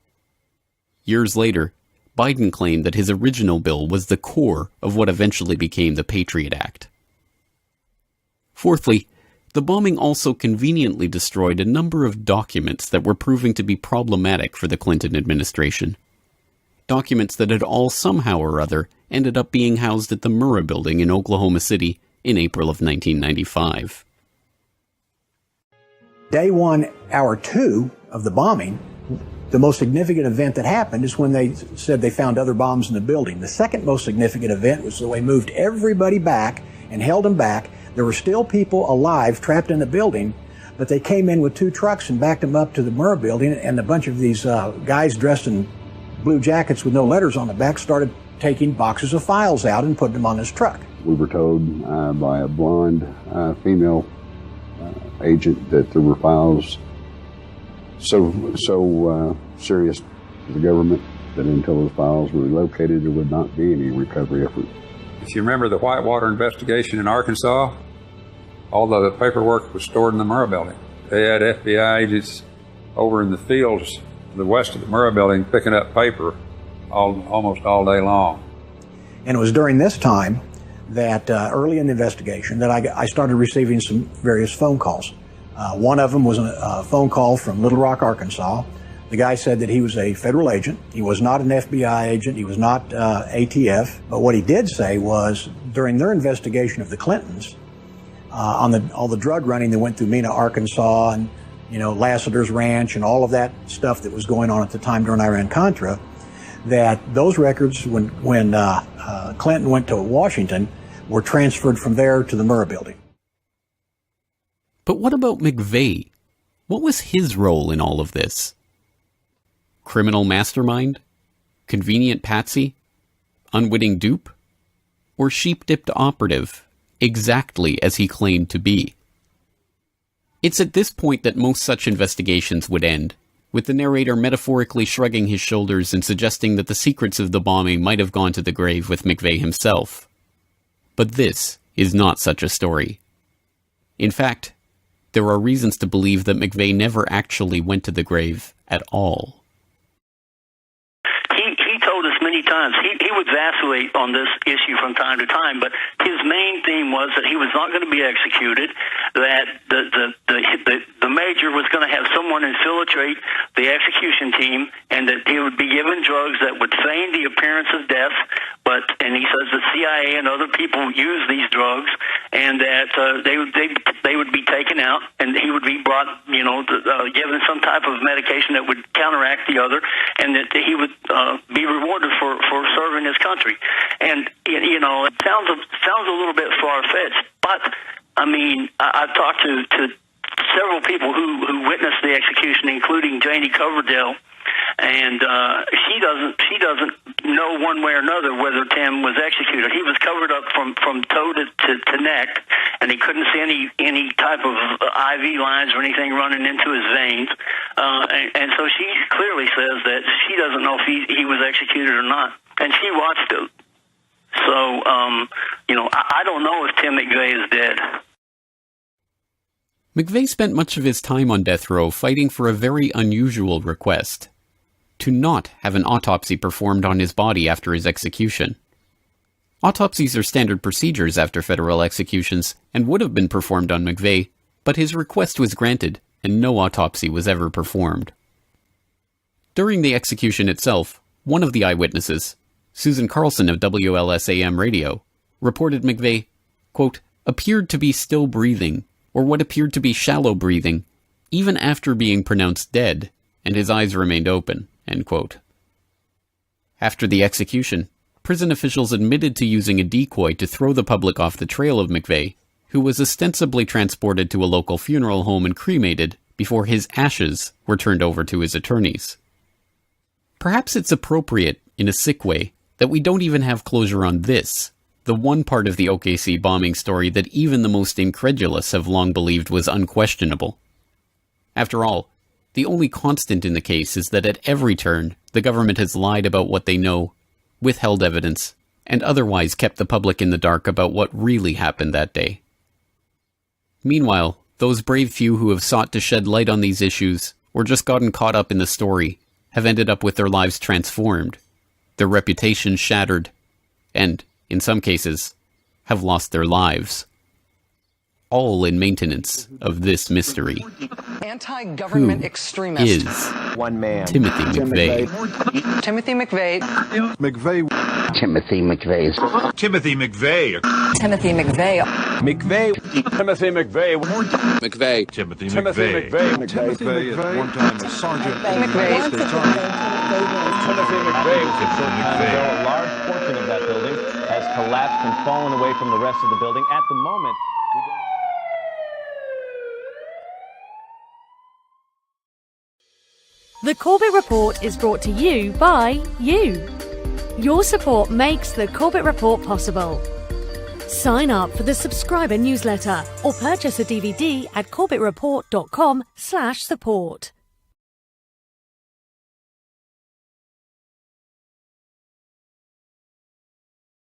S10: Years later, Biden claimed that his original bill was the core of what eventually became the Patriot Act. Fourthly, the bombing also conveniently destroyed a number of documents that were proving to be problematic for the Clinton administration. Documents that had all somehow or other ended up being housed at the Murrah building in Oklahoma City in April of 1995.
S11: Day 1, hour 2 of the bombing, the most significant event that happened is when they said they found other bombs in the building. The second most significant event was when they moved everybody back and held them back. There were still people alive trapped in the building, but they came in with 2 trucks and backed them up to the Murrah building, and a bunch of these guys dressed in blue jackets with no letters on the back started taking boxes of files out and putting them on this truck.
S17: We were told by a blonde female agent that there were files so serious to the government that until those files were located, there would not be any recovery effort.
S19: If you remember the Whitewater investigation in Arkansas, all the paperwork was stored in the Murrah building. They had FBI agents over in the fields the west of the Murrah building picking up paper almost all day long.
S11: And it was during this time that early in the investigation that I started receiving some various phone calls. One of them was a phone call from Little Rock, Arkansas. The guy said that he was a federal agent. He was not an FBI agent. He was not ATF. But what he did say was during their investigation of the Clintons, on all the drug running that went through Mena, Arkansas, and Lassiter's Ranch and all of that stuff that was going on at the time during Iran-Contra, that those records, when Clinton went to Washington, were transferred from there to the Murrah building.
S10: But what about McVeigh? What was his role in all of this? Criminal mastermind? Convenient patsy? Unwitting dupe? Or sheep-dipped operative, exactly as he claimed to be? It's at this point that most such investigations would end, with the narrator metaphorically shrugging his shoulders and suggesting that the secrets of the bombing might have gone to the grave with McVeigh himself. But this is not such a story. In fact, there are reasons to believe that McVeigh never actually went to the grave at all.
S1: He told us many times he would vacillate on this issue from time to time, but his main theme was that he was not going to be executed, that the major was going to have someone infiltrate the execution team, and that he would be given drugs that would feign the appearance of death, and he says the CIA and other people use these drugs, and that they would be taken out, and he would be brought, given some type of medication that would counteract the other, and that he would be rewarded for serving his country. And it sounds a little bit far-fetched, but I mean, I've talked to several people who witnessed the execution, including Janie Coverdale, and she doesn't know one way or another whether Tim was executed. He was covered up from toe to neck, and he couldn't see any type of IV lines or anything running into his veins. And so she clearly says that she doesn't know if he was executed or not, and she watched it. So, I don't know if Tim McVeigh is dead.
S10: McVeigh spent much of his time on death row fighting for a very unusual request: to not have an autopsy performed on his body after his execution. Autopsies are standard procedures after federal executions and would have been performed on McVeigh, but his request was granted and no autopsy was ever performed. During the execution itself, one of the eyewitnesses, Susan Carlson of WLS-AM radio, reported McVeigh, quote, appeared to be still breathing, or what appeared to be shallow breathing, even after being pronounced dead, and his eyes remained open, end quote. After the execution, prison officials admitted to using a decoy to throw the public off the trail of McVeigh, who was ostensibly transported to a local funeral home and cremated before his ashes were turned over to his attorneys. Perhaps it's appropriate, in a sick way, that we don't even have closure on this, the one part of the OKC bombing story that even the most incredulous have long believed was unquestionable. After all, the only constant in the case is that at every turn, the government has lied about what they know, withheld evidence, and otherwise kept the public in the dark about what really happened that day. Meanwhile, those brave few who have sought to shed light on these issues, or just gotten caught up in the story, have ended up with their lives transformed, their reputations shattered, and, in some cases, have lost their lives. All in maintenance of this mystery.
S4: Anti-government extremist.
S10: Is
S4: one man.
S10: Timothy McVeigh.
S4: Timothy McVeigh.
S13: McVeigh.
S4: Timothy McVeigh.
S13: Timothy McVeigh.
S4: Timothy McVeigh.
S13: McVeigh. Timothy McVeigh. McVeigh. Timothy McVeigh. Timothy McVeigh. At one time a sergeant in the
S4: McVeigh.
S13: United States Army. Timothy McVeigh.
S20: A large portion of that building has collapsed and fallen away from the rest of the building. At the moment,
S23: The Corbett Report is brought to you by you. Your support makes the Corbett Report possible. Sign up for the subscriber newsletter or purchase a DVD at corbettreport.com/support.